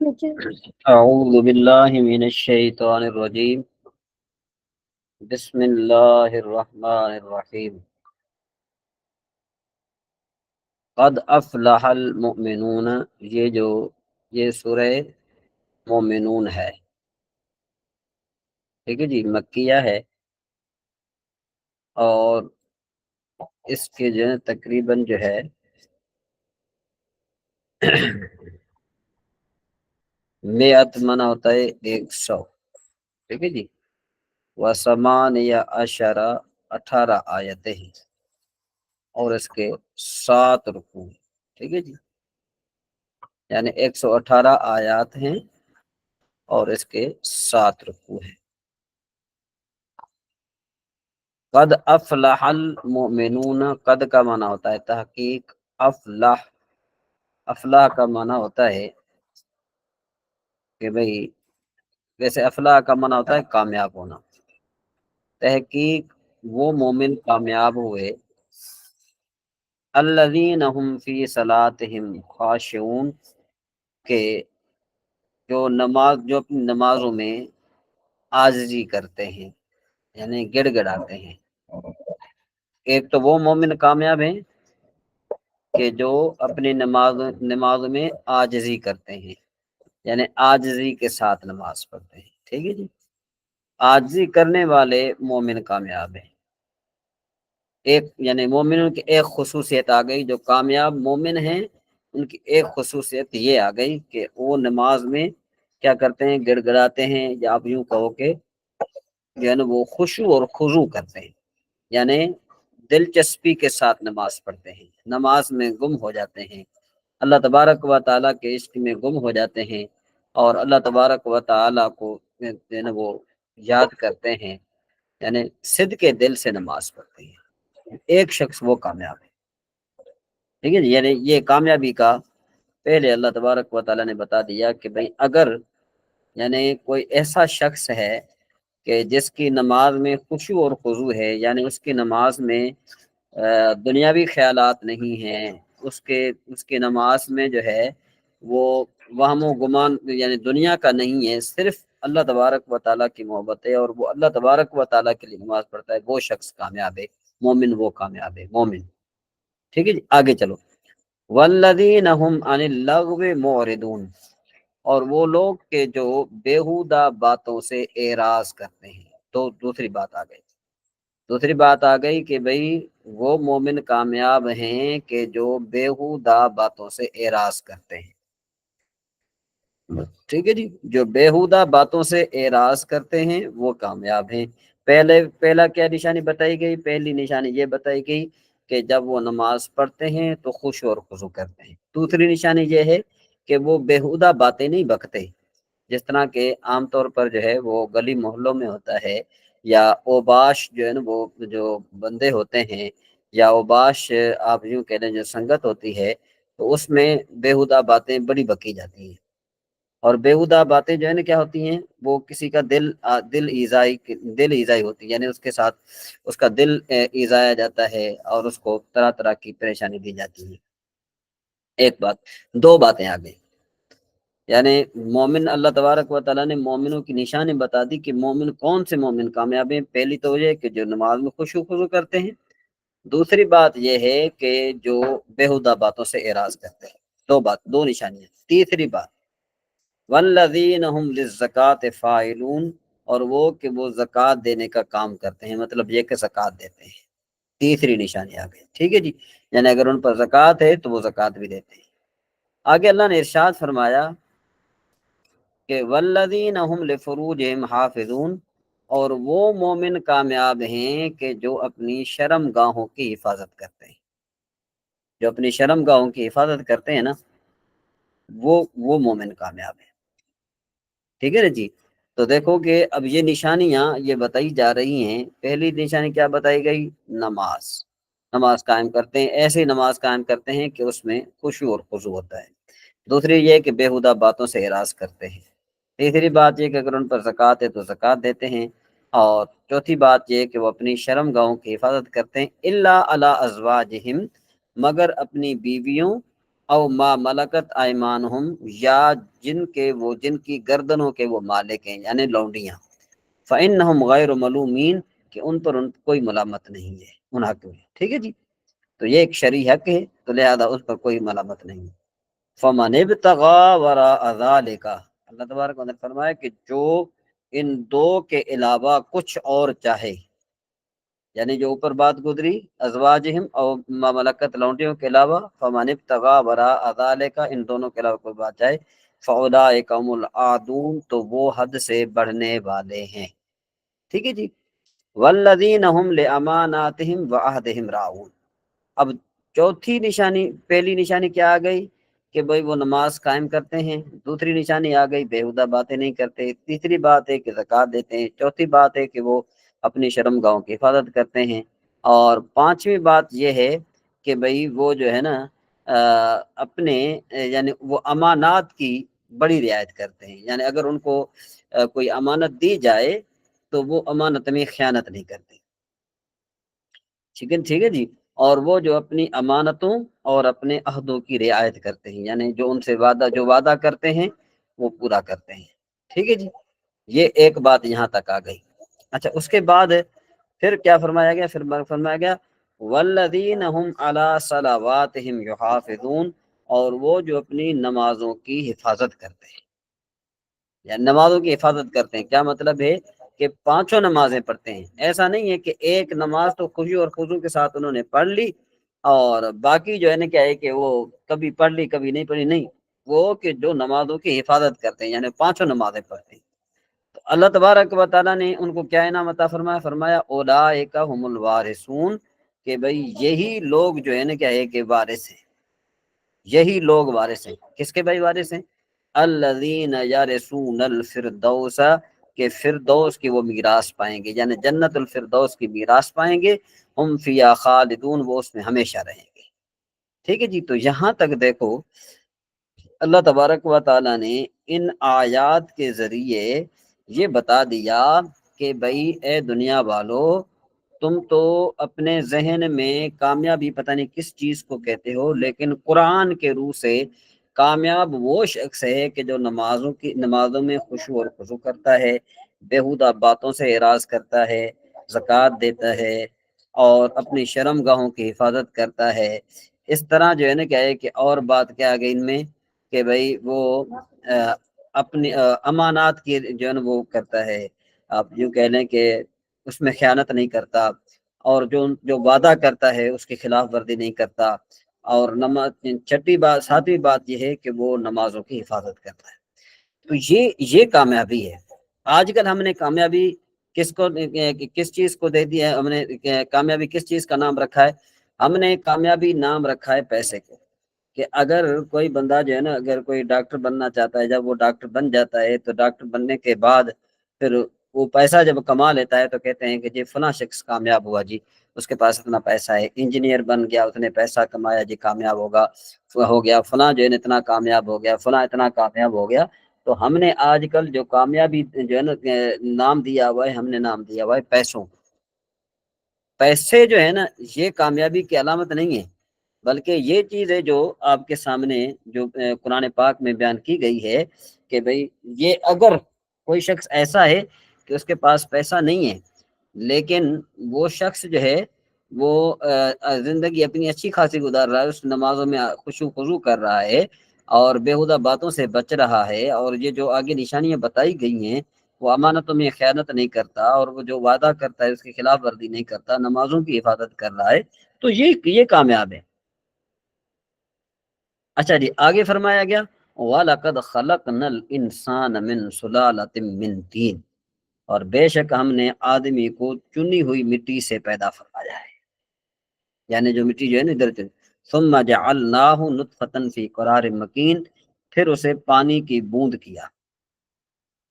أعوذ بالله من الشيطان الرجيم بسم الله الرحمن الرحيم قد افلح المؤمنون یہ سورہ مومنون ہے، ٹھیک ہے جی، مکیہ ہے اور اس کے جو ہے تقریباً جو ہے میعت منع ہوتا ہے 100، ٹھیک ہے جی، وسمان یا اشرا 18 آیتیں ہیں اور اس کے 7 رکوع ہیں، ٹھیک ہے جی، یعنی 118 آیات ہیں اور اس کے 7 رکوع ہیں۔ قد افلح المؤمنون، قد کا معنی ہوتا ہے تحقیق، افلح، افلاح کا معنی ہوتا ہے کہ بھئی، ویسے افلاح کا معنی ہوتا ہے کامیاب ہونا، تحقیق وہ مومن کامیاب ہوئے، الذین هم فی صلاتهم خاشعون، کہ جو اپنی نمازوں میں عاجزی کرتے ہیں، یعنی گڑ گڑاتے ہیں۔ ایک تو وہ مومن کامیاب ہیں کہ جو اپنی نماز میں عاجزی کرتے ہیں، یعنی عاجزی کے ساتھ نماز پڑھتے ہیں، ٹھیک ہے جی، عاجزی کرنے والے مومن کامیاب ہیں۔ ایک یعنی مومنوں کی ایک خصوصیت آ گئی، جو کامیاب مومن ہیں ان کی ایک خصوصیت یہ آ گئی کہ وہ نماز میں کیا کرتے ہیں، گڑ گڑاتے ہیں، یا آپ یوں کہو کہ جو ہے نا وہ خشوع اور خضوع کرتے ہیں، یعنی دلچسپی کے ساتھ نماز پڑھتے ہیں، نماز میں گم ہو جاتے ہیں، اللہ تبارک و تعالیٰ کے عشق میں گم ہو جاتے ہیں، اور اللہ تبارک و تعالیٰ کو جو ہے نا وہ یاد کرتے ہیں، یعنی صدق کے دل سے نماز پڑھتے ہیں۔ ایک شخص وہ کامیاب ہے، ٹھیک ہے جی، یعنی یہ کامیابی کا پہلے اللہ تبارک و تعالیٰ نے بتا دیا کہ بھئی اگر یعنی کوئی ایسا شخص ہے کہ جس کی نماز میں خشوع اور خضوع ہے، یعنی اس کی نماز میں دنیاوی خیالات نہیں ہیں، اس کی نماز میں جو ہے وہ وہم و گمان یعنی دنیا کا نہیں ہے، صرف اللہ تبارک و تعالیٰ کی محبت ہے، اور وہ اللہ تبارک و تعالیٰ کے لیے نماز پڑھتا ہے، وہ شخص کامیاب ہے، مومن وہ کامیاب ہے، مومن، ٹھیک ہے جی، آگے چلو، والذین هم عن اللغو معرضون، اور وہ لوگ کہ جو بیہودہ باتوں سے اعراض کرتے ہیں۔ تو دوسری بات آ گئی کہ بھئی وہ مومن کامیاب ہیں کہ جو بیہودہ باتوں سے اعراض کرتے ہیں، ٹھیک ہے جی، جو بیہودہ باتوں سے اعراض کرتے ہیں وہ کامیاب ہیں۔ پہلا کیا نشانی بتائی گئی؟ پہلی نشانی یہ بتائی گئی کہ جب وہ نماز پڑھتے ہیں تو خوش اور خضوع کرتے ہیں۔ دوسری نشانی یہ ہے کہ وہ بیہودہ باتیں نہیں بکتے، جس طرح کہ عام طور پر جو ہے وہ گلی محلوں میں ہوتا ہے، یا اوباش جو ہے نا وہ جو بندے ہوتے ہیں، یا اوباش آپ یوں کہہ لیں جو سنگت ہوتی ہے، تو اس میں بیہودہ باتیں بڑی بکی جاتی ہیں، اور بیہودہ باتیں جو ہے نا کیا ہوتی ہیں، وہ کسی کا دل ایذائی ہوتی ہے، یعنی اس کے ساتھ اس کا دل ایذایا جاتا ہے اور اس کو طرح طرح کی پریشانی دی جاتی ہے۔ ایک بات، دو باتیں آگے، یعنی مومن، اللہ تبارک و تعالیٰ نے مومنوں کی نشانی بتا دی کہ مومن کون سے مومن کامیاب ہیں۔ پہلی تو یہ کہ جو نماز میں خشوع خضوع کرتے ہیں، دوسری بات یہ ہے کہ جو بیہودہ باتوں سے اعراض کرتے ہیں۔ دو نشانیاں۔ تیسری بات، والذین هم للزکاۃ فاعلون، اور وہ کہ وہ زکوٰۃ دینے کا کام کرتے ہیں، مطلب یہ کہ زکوٰۃ دیتے ہیں۔ تیسری نشانی آ گئی، ٹھیک ہے جی، یعنی اگر ان پر زکوٰۃ ہے تو وہ زکوٰۃ بھی دیتے ہیں۔ آگے اللہ نے ارشاد فرمایا کہ والذین هم لفروجہم حافظون، اور وہ مومن کامیاب ہیں کہ جو اپنی شرم گاہوں کی حفاظت کرتے ہیں، جو اپنی شرم گاہوں کی حفاظت کرتے ہیں نا، وہ مومن کامیاب ہے، ٹھیک ہے نا جی۔ تو دیکھو کہ اب یہ نشانیاں یہ بتائی جا رہی ہیں۔ پہلی نشانی کیا بتائی گئی؟ نماز قائم کرتے ہیں، ایسی نماز قائم کرتے ہیں کہ اس میں خشوع اور خضوع ہوتا ہے۔ دوسری یہ کہ بیہودہ باتوں سے اعراض کرتے ہیں۔ تیسری بات یہ کہ اگر ان پر زکوٰۃ ہے تو زکوٰۃ دیتے ہیں۔ اور چوتھی بات یہ کہ وہ اپنی شرم گاہوں کی حفاظت کرتے ہیں، الا علی ازواجہم، مگر اپنی بیویوں او ما ملکت ایمانہم، یا جن کی گردنوں کے وہ مالک ہیں یعنی لونڈیاں، فإنہم غیر ملومین، کہ ان پر کوئی ملامت نہیں ہے ان حق میں، ٹھیک ہے جی، تو یہ ایک شرعی حق ہے تو لہذا اس پر کوئی ملامت نہیں ہے۔ فمن ابتغى وراء ذلك، اللہ تبارک و تعالیٰ نے فرمایا کہ جو ان دو کے علاوہ کچھ اور چاہے، یعنی جو اوپر بات گزری ازواجہم اور ما ملکت لونڈیوں کے علاوہ، فمن ابتغى وراء ذلك، ان دونوں کے علاوہ کوئی بات چاہے، فاولئک هم العادون، تو وہ حد سے بڑھنے والے ہیں، ٹھیک ہے جی۔ والذین هم لاماناتہم وعہدہم راعون، اب چوتھی نشانی، پہلی نشانی کیا آ گئی کہ بھئی وہ نماز قائم کرتے ہیں، دوسری نشانی آ گئی بیہودہ باتیں نہیں کرتے، تیسری بات ہے کہ زکوٰۃ دیتے ہیں، چوتھی بات ہے کہ وہ اپنی شرم گاہوں کی حفاظت کرتے ہیں، اور پانچویں بات یہ ہے کہ بھئی وہ جو ہے نا اپنے یعنی وہ امانات کی بڑی رعایت کرتے ہیں، یعنی اگر ان کو کوئی امانت دی جائے تو وہ امانت میں خیانت نہیں کرتے، ٹھیک ہے جی، اور وہ جو اپنی امانتوں اور اپنے عہدوں کی رعایت کرتے ہیں، یعنی جو ان سے وعدہ کرتے ہیں وہ پورا کرتے ہیں، ٹھیک ہے جی، یہ ایک بات یہاں تک آ گئی۔ اچھا، اس کے بعد پھر کیا فرمایا گیا؟ پھر فرمایا گیا والذین هم علی صلواتہم یحافظون، اور وہ جو اپنی نمازوں کی حفاظت کرتے ہیں، یعنی نمازوں کی حفاظت کرتے ہیں، کیا مطلب ہے کہ پانچوں نمازیں پڑھتے ہیں، ایسا نہیں ہے کہ ایک نماز تو خوشی اور خضوع کے ساتھ انہوں نے پڑھ لی اور باقی جو ہے نا کیا ہے کہ وہ کبھی پڑھ لی کبھی نہیں پڑھی، نہیں، وہ کہ جو نمازوں کی حفاظت کرتے ہیں یعنی پانچوں نمازیں پڑھتے ہیں، تو اللہ تبارک و تعالیٰ نے ان کو کیا انعام عطا فرمایا؟ فرمایا اولئک هم الوارثون، کہ بھئی یہی لوگ جو ہے نا کیا ہے کہ وارث ہیں، یہی لوگ وارث ہیں، کس کے بھائی وارث ہیں؟ الذین یرثون الفردوس، کہ فردوس کی وہ میراث پائیں گے، یعنی جنت الفردوس کی میراث پائیں گے، ہم فیہا خالدون، وہ اس میں ہمیشہ رہیں گے، ٹھیک ہے جی۔ تو یہاں تک دیکھو اللہ تبارک و تعالیٰ نے ان آیات کے ذریعے یہ بتا دیا کہ بھئی اے دنیا والو، تم تو اپنے ذہن میں کامیابی پتہ نہیں کس چیز کو کہتے ہو، لیکن قرآن کے روح سے کامیاب وہ شخص ہے کہ جو نمازوں میں خشوع اور خضوع کرتا ہے، بیہودہ باتوں سے اعراض کرتا ہے، زکوٰۃ دیتا ہے اور اپنی شرم گاہوں کی حفاظت کرتا ہے، اس طرح جو ہے نا کیا ہے کہ اور بات کیا آ گئی ان میں کہ بھئی وہ اپنی امانات کی جو ہے نا وہ کرتا ہے، آپ یوں کہہ لیں کہ اس میں خیانت نہیں کرتا، اور جو وعدہ کرتا ہے اس کی خلاف ورزی نہیں کرتا، اور چھٹی بات ساتویں بات یہ ہے کہ وہ نمازوں کی حفاظت کرتا ہے۔ تو یہ کامیابی ہے۔ آج کل ہم نے کامیابی کس چیز کو دے دیا ہے؟ ہم نے کامیابی کس چیز کا نام رکھا ہے؟ ہم نے کامیابی نام رکھا ہے پیسے کو، کہ اگر کوئی بندہ جو ہے نا اگر کوئی ڈاکٹر بننا چاہتا ہے، جب وہ ڈاکٹر بن جاتا ہے تو ڈاکٹر بننے کے بعد پھر وہ پیسہ جب کما لیتا ہے تو کہتے ہیں کہ جی فلاں شخص کامیاب ہوا، جی اس کے پاس اتنا پیسہ ہے، انجینئر بن گیا، اس نے پیسہ کمایا، جی کامیاب ہو گیا، فلاں جو ہے نا اتنا کامیاب ہو گیا، فلاں اتنا کامیاب ہو گیا۔ تو ہم نے آج کل جو کامیابی جو ہے نا نام دیا ہوا ہے، ہم نے نام دیا ہوا ہے پیسوں۔ پیسے جو ہے نا یہ کامیابی کی علامت نہیں ہے، بلکہ یہ چیز ہے جو آپ کے سامنے جو قرآن پاک میں بیان کی گئی ہے کہ بھئی یہ اگر کوئی شخص ایسا ہے کہ اس کے پاس پیسہ نہیں ہے لیکن وہ شخص جو ہے وہ زندگی اپنی اچھی خاصی گزار رہا ہے، اس نمازوں میں خشوع خضوع کر رہا ہے اور بیہودہ باتوں سے بچ رہا ہے، اور یہ جو آگے نشانیاں بتائی گئی ہیں، وہ امانتوں میں خیانت نہیں کرتا اور وہ جو وعدہ کرتا ہے اس کی خلاف ورزی نہیں کرتا، نمازوں کی حفاظت کر رہا ہے، تو یہ کامیاب ہے۔ اچھا جی، آگے فرمایا گیا وَلَقَدْ خَلَقْنَا الْإِنسَانَ مِنْ سُلَالَةٍ مِّن طِينٍ، اور بے شک ہم نے آدمی کو چنی ہوئی مٹی سے پیدا فرمایا ہے، یعنی جو مٹی جو ہے نا ادھر ثُمَّ جَعَلْنَاهُ نُطْفَةً فِي قَرَارٍ مَّكِينٍ، پھر اسے پانی کی بوند کیا،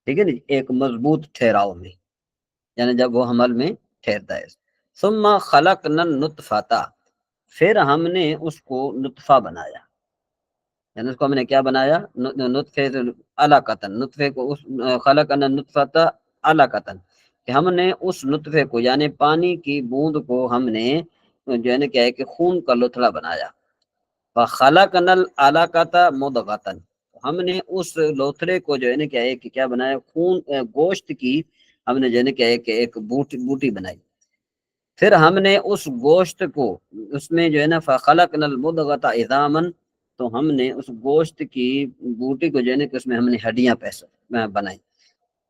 ٹھیک ہے نا، ایک مضبوط ٹھہراؤ میں، یعنی جب وہ حمل میں ٹھہرتا ہے۔ ثُمَّ خَلَقْنَا النُّطْفَةَ، پھر ہم نے اس کو نطفہ بنایا، یعنی اس کو ہم نے کیا بنایا؟ نطفے علقتن، نطفے کو اس خلقنا النطفۃ علقتن، کہ ہم نے اس نطفے کو یعنی پانی کی بوند کو ہم نے جو ہے نا کیا ہے کہ خون کا لتھڑا بنایا، فخلقنا العلقۃ مضغۃ، ہم نے اس لوتھڑے کو جو ہے نا کیا ہے کہ کیا بنایا، خون گوشت کی ہم نے جو ہے نا کیا ہے کہ ایک بوٹی بنائی، پھر ہم نے اس گوشت کو اس میں جو ہے نا فخلقنا المضغۃ عظاما، تو ہم نے اس گوشت کی بوٹی کو جو ہے نا کہ اس میں ہم نے ہڈیاں بنائی،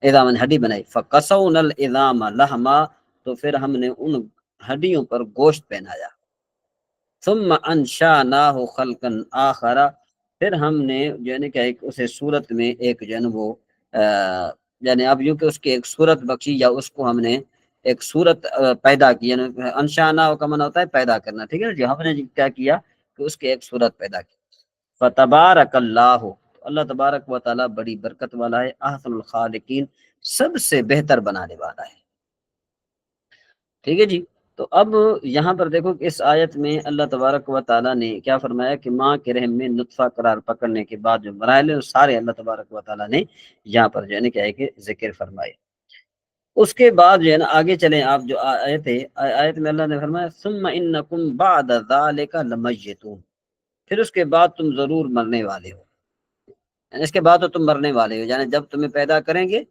عظاما ہڈی بنائی، فقسونا العظام لحما، تو پھر ہم نے ان ہڈیوں پر گوشت پہنایا، ثم انشأناہ خلقا آخر، پھر ہم نے جو ہے نا کہ اسے صورت میں ایک جو ہے نا وہ یعنی اب یوں کہ اس کی ایک صورت بخشی، یا اس کو ہم نے ایک صورت پیدا کی، یعنی انشأناہ کا معنی ہوتا ہے پیدا کرنا، ٹھیک ہے نا جی، ہم نے کیا کیا کہ اس کی ایک صورت پیدا کی، فتبارک اللہ، اللہ تبارک و تعالی بڑی برکت والا ہے، احسن الخالقین، سب سے بہتر بنانے والا ہے، ٹھیک ہے جی۔ تو اب یہاں پر دیکھو کہ اس آیت میں اللہ تبارک و تعالیٰ نے کیا فرمایا کہ ماں کے رحم میں نطفہ قرار پکڑنے کے بعد جو مراحل ہیں سارے اللہ تبارک و تعالیٰ نے یہاں پر جو ہے نا کیا ہے کہ ذکر فرمائے۔ اس کے بعد جو ہے نا آگے چلیں آپ، جو آیت ہے، آیت میں اللہ نے فرمایا ثم انکم بعد ذالک لمیتون، پھر اس کے بعد تم ضرور مرنے والے ہو، یعنی اس کے بعد تو تم مرنے والے ہو، یعنی جب تمہیں پیدا کریں گے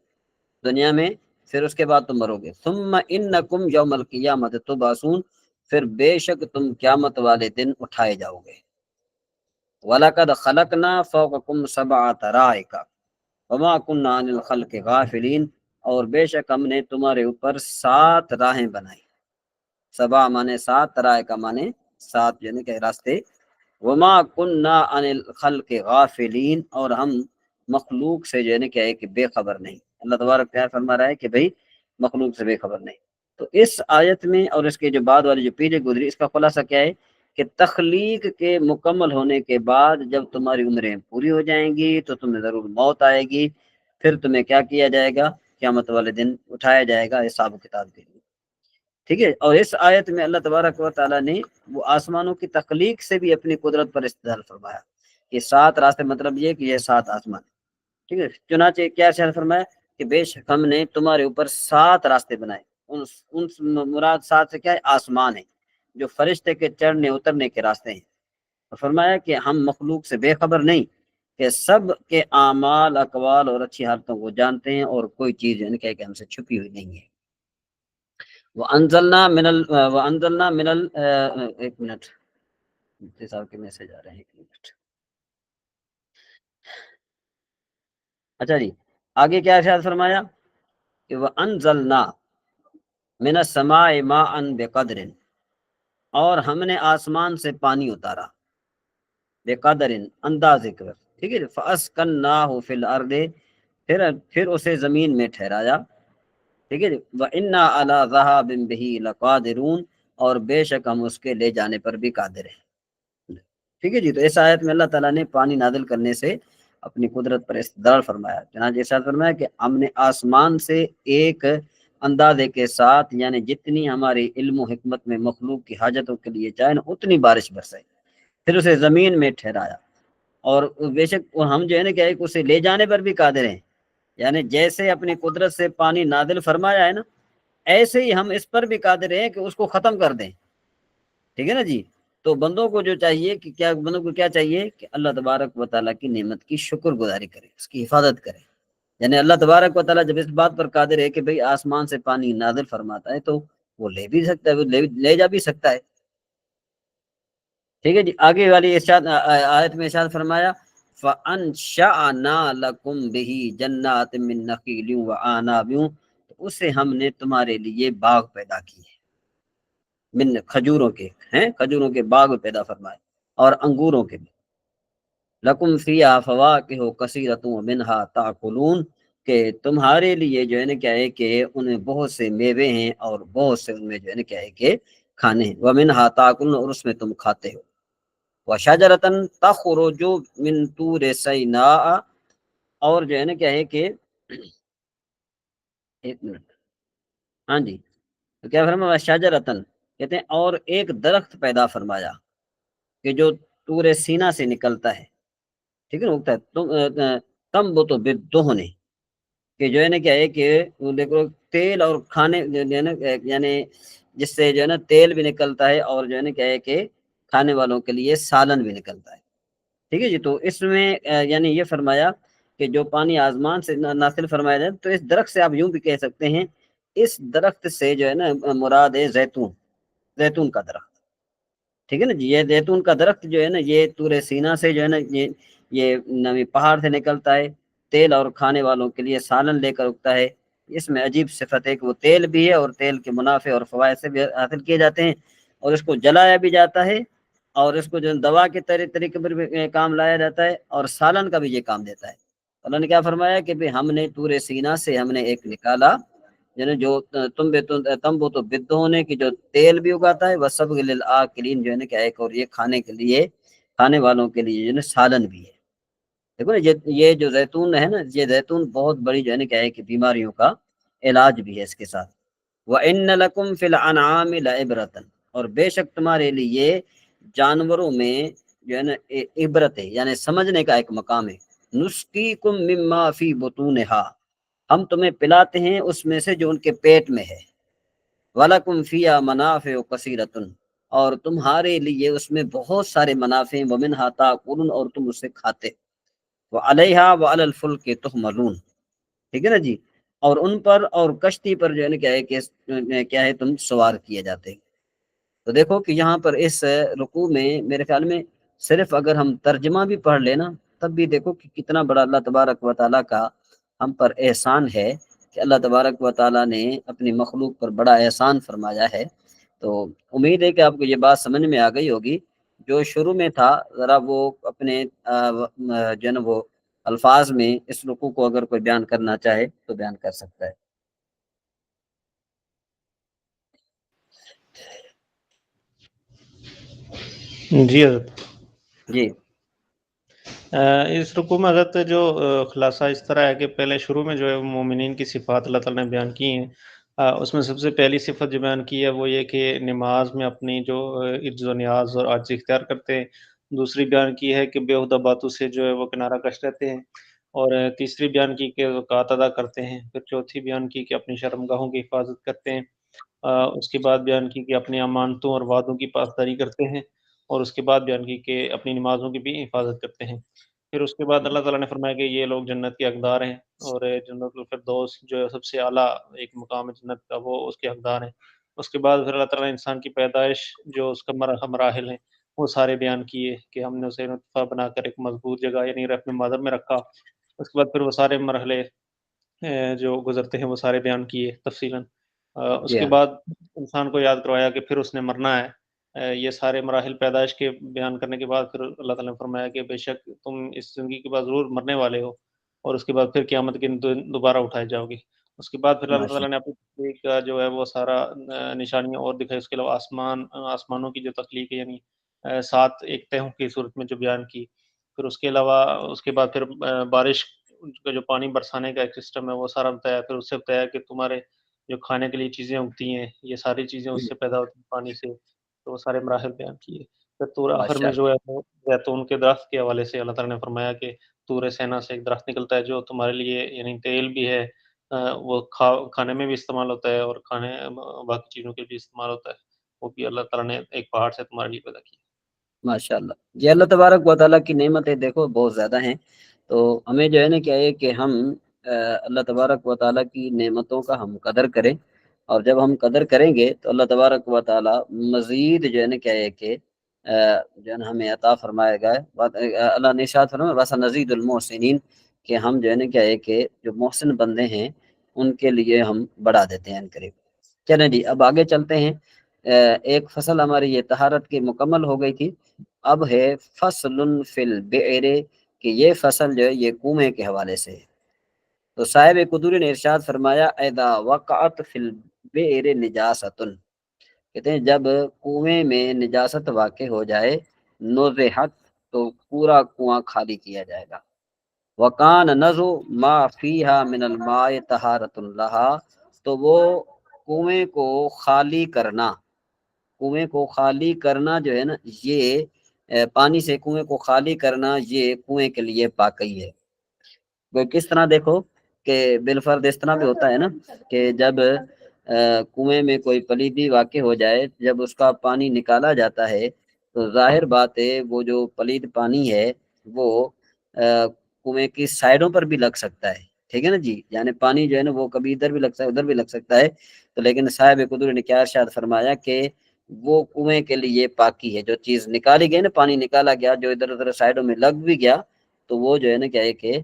دنیا میں، پھر اس کے بعد تم مرو گے، ثم انکم یوم القیامت تبعثون، پھر بے شک تم قیامت والے دن اٹھائے جاؤ گے، وَلَقَدْ خَلَقْنَا فَوْقَكُمْ سَبْعَ طَرَائِقَ وَمَا كُنَّا عَنِ الْخَلْقِ غَافِلِينَ، اور بے شک ہم نے تمہارے اوپر 7 راہیں بنائی، سبع مانے 7، طرائق مانے 7 یعنی کہ راستے، وما کننا عن الخلق غافلین، اور ہم مخلوق سے جو ہے نا کیا ہے کہ بے خبر نہیں، اللہ تبارک کیا فرما رہا ہے کہ بھئی مخلوق سے بے خبر نہیں۔ تو اس آیت میں اور اس کے جو بعد والی جو پیچھے گزری، اس کا خلاصہ کیا ہے کہ تخلیق کے مکمل ہونے کے بعد جب تمہاری عمریں پوری ہو جائیں گی تو تمہیں ضرور موت آئے گی، پھر تمہیں کیا کیا جائے گا، قیامت والے دن اٹھایا جائے گا حساب و کتاب کے لیے، ٹھیک ہے۔ اور اس آیت میں اللہ تبارک و تعالیٰ نے وہ آسمانوں کی تخلیق سے بھی اپنی قدرت پر استدلال فرمایا کہ 7 راستے، مطلب یہ کہ یہ 7 آسمان، ٹھیک ہے۔ چنانچہ کیا ارشاد فرمایا کہ بے شک ہم نے تمہارے اوپر 7 راستے بنائے، ان مراد 7 سے کیا ہے، آسمان ہے، جو فرشتے کے چڑھنے اترنے کے راستے ہیں، اور فرمایا کہ ہم مخلوق سے بے خبر نہیں، کہ سب کے اعمال، اقوال اور اچھی حالتوں کو جانتے ہیں، اور کوئی چیز یعنی کہ ہم سے چھپی ہوئی نہیں ہے۔ وَأَنزَلْنَا مِنَ ایک منٹ، مفتی صاحب کے میسج آ رہے ہیں، ایک منٹ۔ اچھا جی، آگے کیا ارشاد فرمایا کہ وَأَنزَلْنَا مِنَ السَّمَاءِ مَاءً بِقَدْرٍ، اور ہم نے آسمان سے پانی اتارا، بقدر اندازے کے، ٹھیک ہے، فَأَسْكَنَّاهُ فِي الْأَرْضِ، پھر اسے زمین میں ٹھہرایا، ٹھیک ہے جی، وَإِنَّا عَلَىٰ ذَهَابٍ بِهِ لَقَادِرُونَ، اور بے شک ہم اس کے لے جانے پر بھی قادر ہیں، ٹھیک ہے جی۔ تو اس آیت میں اللہ تعالیٰ نے پانی نازل کرنے سے اپنی قدرت پر استدلال فرمایا، چنانچہ ارشاد فرمایا کہ ہم نے آسمان سے ایک اندازے کے ساتھ، یعنی جتنی ہماری علم و حکمت میں مخلوق کی حاجتوں کے لیے چاہے نا اتنی بارش برسائی، پھر اسے زمین میں ٹھہرایا، اور بے شک ہم جو ہے نا کہ اسے لے جانے پر بھی قادر ہیں، یعنی جیسے اپنی قدرت سے پانی نازل فرمایا ہے نا، ایسے ہی ہم اس پر بھی قادر ہیں کہ اس کو ختم کر دیں، ٹھیک ہے نا جی۔ تو بندوں کو جو چاہیے کہ کیا، بندوں کو کیا چاہیے کہ اللہ تبارک و تعالیٰ کی نعمت کی شکر گزاری کرے، اس کی حفاظت کرے، یعنی اللہ تبارک و تعالیٰ جب اس بات پر قادر ہے کہ بھئی آسمان سے پانی نازل فرماتا ہے تو وہ لے بھی سکتا ہے، وہ لے جا بھی سکتا ہے، ٹھیک ہے جی۔ آگے والی ارشاد آیت میں ارشاد فرمایا فَأَنشَأْنَا لَكُمْ بِهِ جَنَّاتٍ مِّن نَخِيلٍ وَأَعْنَابٍ، تو اس سے ہم نے تمہارے لیے باغ پیدا کیے، من کھجوروں کے ہیں، کھجوروں کے باغ پیدا فرمائے، اور انگوروں کے بھی، لَكُمْ فِيهَا فَوَاكِهُ كَثِيرَةٌ وَمِنْهَا تَأْكُلُونَ، کہ تمہارے لیے جو ہے نا کیا ہے کہ انہیں بہت سے میوے ہیں اور بہت سے ان میں جو ہے نا کیا ہے کہ کھانے ہیں، وَمِنْهَا تَأْكُلُونَ، اور اس میں تم کھاتے ہو، وَشَجَرَةً تَخْرُجُ مِنْ طُورِ سِينَاءَ، اور جو ہے نا کیا ہے کہ ایک منٹ، ہاں جی، تو کیا فرمایا شجرتن، کہتے ہیں اور ایک درخت پیدا فرمایا کہ جو طور سینا سے نکلتا ہے، ٹھیک ہے نا، اگتا ہے، تنبت بالدہن، کہ جو ہے نا کیا ہے کہ وہ دیکھو تیل اور کھانے جو ہے نا، یعنی جس سے جو ہے نا تیل بھی نکلتا ہے، اور جو ہے نا کیا ہے کہ کھانے والوں کے لیے سالن بھی نکلتا ہے. ٹھیک ہے جی. تو اس میں یعنی یہ فرمایا کہ جو پانی آسمان سے نازل فرمایا جائے، تو اس درخت سے آپ یوں بھی کہہ سکتے ہیں، اس درخت سے جو ہے نا مراد ہے زیتون، زیتون کا درخت. ٹھیک ہے نا جی. یہ زیتون کا درخت جو ہے نا یہ طور سینا سے جو ہے نا یہ نمی پہاڑ سے نکلتا ہے، تیل اور کھانے والوں کے لیے سالن لے کر اگتا ہے. اس میں عجیب صفت ہے کہ وہ تیل بھی ہے اور تیل کے منافع اور فوائد سے بھی حاصل کیے جاتے ہیں، اور اس کو جلایا بھی جاتا ہے، اور اس کو جو دوا کے طریقے پر بھی کام لایا جاتا ہے، اور سالن کا بھی یہ کام دیتا ہے. اللہ نے کیا فرمایا کہ ہم نے طور سینا سے ہم نے ایک نکالا، یعنی جو تمبو تو بدھ ہونے کی جو تیل بھی اگاتا ہے، وہ سب للآکلین جو ہے نا کیا ایک، اور یہ کھانے کے لیے، کھانے والوں کے لیے جو ہے نا سالن بھی ہے. دیکھو نا یہ جو زیتون ہے نا، یہ زیتون بہت بڑی جو ہے نا کیا ہے کہ بیماریوں کا علاج بھی ہے اس کے ساتھ. وَإِنَّ لَكُمْ فِي الْأَنْعَامِ لَعِبْرَةً، اور بے شک تمہارے لیے جانوروں میں جو ہے نا عبرت ہے، یعنی سمجھنے کا ایک مقام ہے. نُسْقِيكُم مِّمَّا فِي بُطُونِهَا، ہم تمہیں پلاتے ہیں اس میں سے جو ان کے پیٹ میں ہے. وَلَكُمْ فِيهَا مَنَافِعُ كَثِيرَةٌ، اور تمہارے لیے اس میں بہت سارے منافع ہیں. وَمِنْهَا تَأْكُلُونَ، اور تم اسے کھاتے. وَعَلَيْهَا وَعَلَى الْفُلْكِ تُحْمَلُونَ. ٹھیک ہے نا جی. اور ان پر اور کشتی پر جو ہے نا کیا ہے کہ کیا ہے تم سوار کیے جاتے ہیں. تو دیکھو کہ یہاں پر اس رکوع میں میرے خیال میں صرف اگر ہم ترجمہ بھی پڑھ لینا، تب بھی دیکھو کہ کتنا بڑا اللہ تبارک و تعالیٰ کا ہم پر احسان ہے، کہ اللہ تبارک و تعالیٰ نے اپنی مخلوق پر بڑا احسان فرمایا ہے. تو امید ہے کہ آپ کو یہ بات سمجھ میں آ گئی ہوگی. جو شروع میں تھا ذرا وہ اپنے جو ہے نا وہ الفاظ میں اس رکوع کو اگر کوئی بیان کرنا چاہے تو بیان کر سکتا ہے. جی حضرت. جی اس رکوع میں حضرت جو خلاصہ اس طرح ہے کہ پہلے شروع میں جو ہے مومنین کی صفات اللہ تعالیٰ نے بیان کی ہیں. اس میں سب سے پہلی صفت جو بیان کی ہے وہ یہ کہ نماز میں اپنی جو عجز و نیاز اور عاجزی اختیار کرتے ہیں. دوسری بیان کی ہے کہ بےہودہ باتوں سے جو ہے وہ کنارہ کش رہتے ہیں. اور تیسری بیان کی کہ زکوٰۃ ادا کرتے ہیں. پھر چوتھی بیان کی کہ اپنی شرمگاہوں کی حفاظت کرتے ہیں. اس کے بعد بیان کی کہ اپنی امانتوں اور وعدوں کی پاسداری کرتے ہیں. اور اس کے بعد بیان کی کہ اپنی نمازوں کی بھی حفاظت کرتے ہیں. پھر اس کے بعد اللہ تعالیٰ نے فرمایا کہ یہ لوگ جنت کے حقدار ہیں، اور جنت الفردوس جو ہے سب سے اعلیٰ ایک مقام ہے جنت کا، وہ اس کے حقدار ہیں. اس کے بعد پھر اللہ تعالیٰ نے انسان کی پیدائش جو اس کا مراحل ہیں وہ سارے بیان کیے، کہ ہم نے اسے نطفہ بنا کر ایک مضبوط جگہ یعنی اپنے مادر میں رکھا. اس کے بعد پھر وہ سارے مرحلے جو گزرتے ہیں وہ سارے بیان کیے تفصیلاً. اس جی کے ہاں بعد انسان کو یاد کروایا کہ پھر اس نے مرنا ہے. یہ سارے مراحل پیدائش کے بیان کرنے کے بعد پھر اللہ تعالیٰ نے فرمایا کہ بے شک تم اس زندگی کے بعد ضرور مرنے والے ہو، اور اس کے بعد پھر قیامت کے دن دوبارہ اٹھائے جاؤ گے. اس کے بعد پھر اللہ ماشاء تعالیٰ نے اپنی تخلیق کا جو ہے وہ سارا نشانیاں اور دکھائی. اس کے علاوہ آسمانوں کی جو تخلیق ہے، یعنی 7 ایک تہوں کی صورت میں جو بیان کی. پھر اس کے علاوہ اس کے بعد پھر بارش کا جو پانی برسانے کا ایک سسٹم ہے وہ سارا بتایا. پھر اس سے بتایا کہ تمہارے جو کھانے کے لیے چیزیں اگتی ہیں یہ ساری چیزیں اس سے پیدا ہوتی ہیں پانی سے. تو وہ سارے مراحل بیان کیے. پھر تو آخر میں اللہ جو ہے وہ زیتون کے درخت کے حوالے سے اللہ تعالیٰ نے فرمایا کہ طور سینا سے ایک درخت نکلتا ہے جو تمہارے لیے یعنی تیل بھی ہے، وہ کھانے میں بھی استعمال ہوتا ہے، اور کھانے باقی چیزوں کے بھی استعمال ہوتا ہے. وہ بھی اللہ تعالیٰ نے ایک پہاڑ سے تمہارے لیے پیدا کیا. ماشاء اللہ. یہ اللہ تبارک و تعالیٰ کی نعمتیں دیکھو بہت زیادہ ہیں. تو ہمیں جو ہے نا کیا ہے کہ ہم اللہ تبارک و تعالیٰ کی نعمتوں کا ہم قدر کریں، اور جب ہم قدر کریں گے تو اللہ تبارک و تعالیٰ مزید جو ہے نا کیا ہے کہ جو ہے نا ہمیں عطا فرمائے گا. اللہ نے ارشاد فرمایا وَسَنَزِيدُ الْمُحْسِنِينَ، کہ ہم جو ہے نا کیا ہے کہ جو محسن بندے ہیں ان کے لیے ہم بڑھا دیتے ہیں ان قریب. چلیں جی اب آگے چلتے ہیں. ایک فصل ہماری یہ طہارت کی مکمل ہو گئی تھی. اب ہے فصل فی البئر، کہ یہ فصل جو ہے یہ کنویں کے حوالے سے ہے. تو صاحب قدوری نے ارشاد فرمایا اذا وقعت فی البئر نجاست، کہتے ہیں جب کنویں میں نجاست واقع ہو جائے، نزحت، تو پورا کنواں خالی کیا جائے گا. وکان نزو ما فیہا من الماء طہارۃ لہا، تو وہ کنویں کو خالی کرنا، کنویں کو خالی کرنا جو ہے نا یہ پانی سے کنویں کو خالی کرنا یہ کنویں کے لیے پاکی ہے. وہ کس طرح دیکھو کہ بالفرد اس طرح بھی ہوتا ہے نا کہ جب کنویں میں کوئی پلیدی واقع ہو جائے، جب اس کا پانی نکالا جاتا ہے تو ظاہر بات ہے وہ جو پلید پانی ہے وہ کنویں کی سائڈوں پر بھی لگ سکتا ہے، ٹھیک ہے نا جی، یعنی پانی جو ہے نا وہ کبھی ادھر بھی لگ سکتا ہے ادھر بھی لگ سکتا ہے، تو لیکن صاحب قدر نے کیا ارشاد فرمایا کہ وہ کنویں کے لیے پاکی ہے، جو چیز نکالی گئی نا، پانی نکالا گیا جو ادھر ادھر سائڈوں میں لگ بھی گیا تو وہ جو ہے نا کیا ہے کہ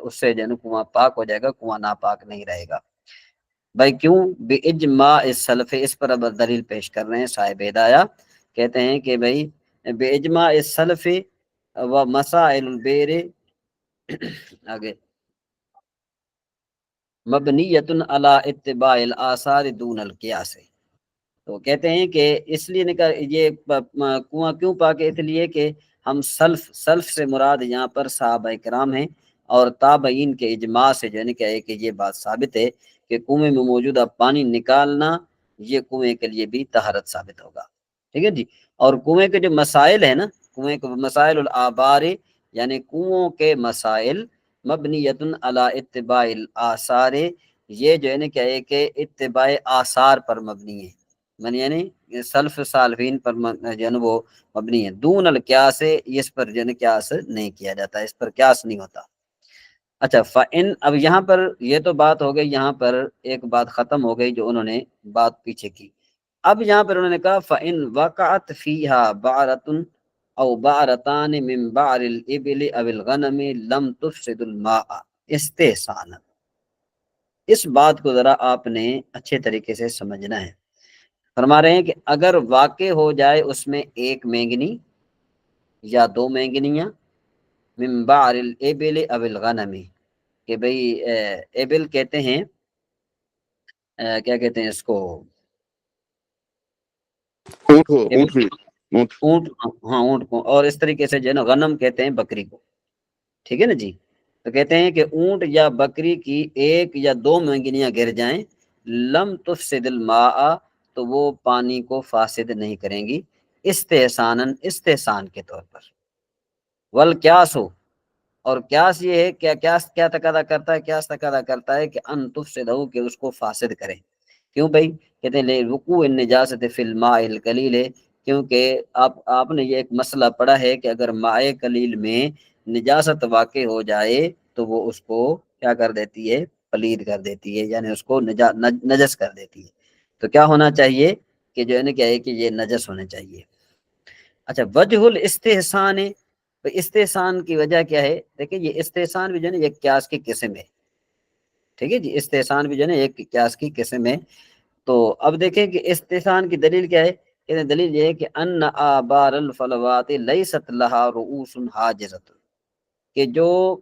اس سے جو ہے نا کنواں پاک ہو جائے گا، کنواں ناپاک نہیں رہے گا۔ بھائی کیوں؟ باجماع السلف، اس پر اب دلیل پیش کر رہے ہیں صاحب ہدایہ، کہتے ہیں کہ بھائی باجماع السلف و مسائل البیر آگے مبنیۃ علی اتباع الآثار دون القیاس، تو کہتے ہیں کہ اس لیے یہ کنواں کیوں پاک ہے؟ اس لیے کہ ہم سلف سے مراد یہاں پر صحابہ کرام ہیں، اور تابعین کے اجماع سے جو ہے کیا ہے کہ یہ بات ثابت ہے کہ کنویں میں موجودہ پانی نکالنا یہ کنویں کے لیے بھی طہارت ثابت ہوگا، ٹھیک ہے جی۔ اور کنویں کے جو مسائل ہیں نا، کنویں کے مسائل الآبار یعنی کنووں کے مسائل مبنیۃ علی اتباع الآثار، یہ جو ہے نا کیا ہے کہ اتباع آثار پر مبنی ہے، یعنی سلف صالحین پر جو ہے نا وہ مبنی ہے، دون القیاس، اس پر جو ہے نا قیاس نہیں کیا جاتا، اس پر قیاس نہیں ہوتا۔ اچھا فإن، اب یہاں پر یہ تو بات ہو گئی، یہاں پر ایک بات ختم ہو گئی جو انہوں نے بات پیچھے کی، اب یہاں پر انہوں نے کہا فإن وقعت فیہا بعرۃ او بعرتان من بعر الابل او الغنم لم تفسد الماء استحسانا، اس بات کو ذرا آپ نے اچھے طریقے سے سمجھنا ہے۔ فرما رہے ہیں کہ اگر واقع ہو جائے اس میں ایک مینگنی یا دو مینگنیاں، من بعر الابل او الغنم، کہ بھئی ایبل کہتے ہیں کیا کہتے ہیں اس کو، اونٹ اونٹ، ہاں اونٹ کو، اور اس طریقے سے جو ہے نا غنم کہتے ہیں بکری کو، ٹھیک ہے نا جی۔ تو کہتے ہیں کہ اونٹ یا بکری کی ایک یا دو مینگنیاں گر جائیں، لم تفسد الماء، تو وہ پانی کو فاسد نہیں کریں گی، استحساناً، استحسان کے طور پر، والقیاس ہو، اور قیاس یہ ہے کیا تقاضا کرتا ہے، قیاس تقاضا کرتا ہے کہ ان تفسدہ، کہ اس کو فاسد کریں، کیوں بھائی؟ کہتے ہیں لے وقوع النجاست فی الماء القلیل، کیونکہ آپ نے یہ ایک مسئلہ پڑھا ہے کہ اگر ماء قلیل میں نجاست واقع ہو جائے تو وہ اس کو کیا کر دیتی ہے؟ پلید کر دیتی ہے، یعنی اس کو نجس کر دیتی ہے، تو کیا ہونا چاہیے کہ جو ہے نا کیا ہے کہ یہ نجس ہونا چاہیے۔ اچھا وجہ الاستحسان، استحسان کی وجہ کیا ہے؟ دیکھیں یہ استحسان بھی جو ہے نا یہ قیاس کی قسم ہے، ٹھیک ہے جی، استحسان بھی جو ہے نا ایک قیاس کی قسم ہے۔ تو اب دیکھیں کہ استحسان کی دلیل کیا ہے؟ کہ دلیل یہ ہے کہ ان آبار الفلوات لیست لہا رؤوس حاجزۃ، کہ جو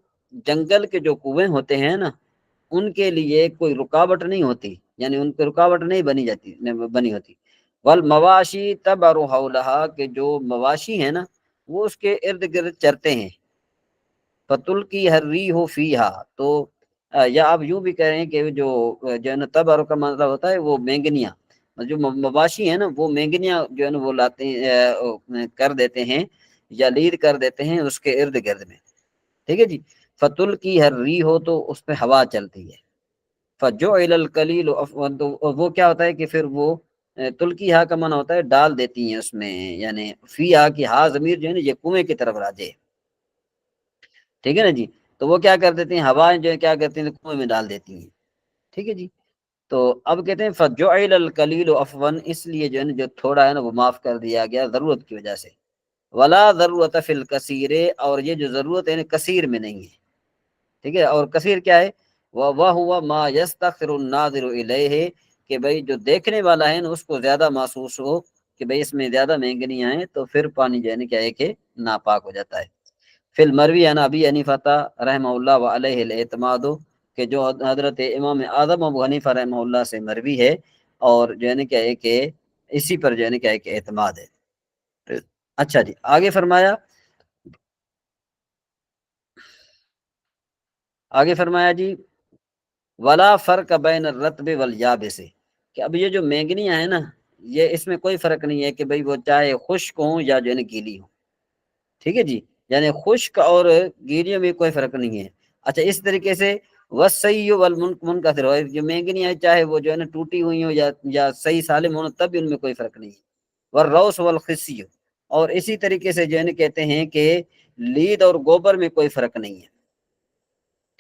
جنگل کے جو کنویں ہوتے ہیں نا ان کے لیے کوئی رکاوٹ نہیں ہوتی، یعنی ان پہ رکاوٹ نہیں بنی ہوتی، والمواشی تبر حولہا، کہ جو مواشی ہیں نا وہ اس کے ارد گرد چرتے ہیں، فتلقی الريح فیہا، تو یا آپ یوں بھی کہہ رہے ہیں کہ جو ہے نا تبر کا مطلب ہوتا ہے وہ مینگنیاں، جو مواشی ہیں نا وہ مینگنیاں جو ہے نا وہ لاتے ہیں کر دیتے ہیں یا لید کر دیتے ہیں اس کے ارد گرد میں، ٹھیک ہے جی۔ فتلقی الريح، تو اس پہ ہوا چلتی ہے، فجعل القلیل، وہ کیا ہوتا ہے کہ پھر وہ تلقی ہا کا معنی ہوتا ہے ڈال دیتی ہیں اس میں، یعنی فی ہا کی ہا ضمیر جو ہے نا یہ کنویں کی طرف راجع، ٹھیک ہے نا جی، تو وہ کیا کر دیتے ہیں، ہوائیں جو ہے کیا کرتی ہیں کنویں میں ڈال دیتی ہیں، ٹھیک ہے جی۔ تو اب کہتے ہیں فجعل القلیل عفوا، اس لیے جو ہے نا جو تھوڑا ہے نا وہ معاف کر دیا گیا ضرورت کی وجہ سے، ولا ضرورت فی الکثیر، اور یہ جو ضرورت ہے نا کثیر میں نہیں ہے، ٹھیک ہے، اور کثیر کیا ہے؟ وَهُوَ مَا يَسْتَخِرُ النَّاظِرُ إِلَيْهِ، کہ بھئی جو دیکھنے والا ہے نا اس کو زیادہ محسوس ہو کہ بھئی اس میں زیادہ مینگنیاں ہیں، تو پھر پانی جو ہے نا کیا ہے کہ ناپاک ہو جاتا ہے۔ فی المروی عن ابی حنیفہ رحمہ اللہ وعلیہ الاعتماد، کہ جو حضرت امام اعظم ابو حنیفہ رحمہ اللہ سے مروی ہے اور جو ہے نا کیا ہے کہ اسی پر جو ہے نا کیا ہے کہ اعتماد ہے۔ اچھا جی آگے فرمایا جی ولا فرق بین الرطب والیابس، کہ اب یہ جو مینگنیاں ہیں نا یہ اس میں کوئی فرق نہیں ہے کہ بھئی وہ چاہے خشک ہوں یا جو ہے نا گیلی ہوں، ٹھیک ہے جی، یعنی خشک اور گیلیوں میں کوئی فرق نہیں ہے۔ اچھا اس طریقے سے وصی والمنکسر، جو مینگنیاں چاہے وہ جو ہے نا ٹوٹی ہوئی ہوں یا صحیح سالم ہوں تب بھی ان میں کوئی فرق نہیں ہے۔ والروس والخصی، اور اسی طریقے سے جو ہے نا کہتے ہیں کہ لید اور گوبر میں کوئی فرق نہیں ہے،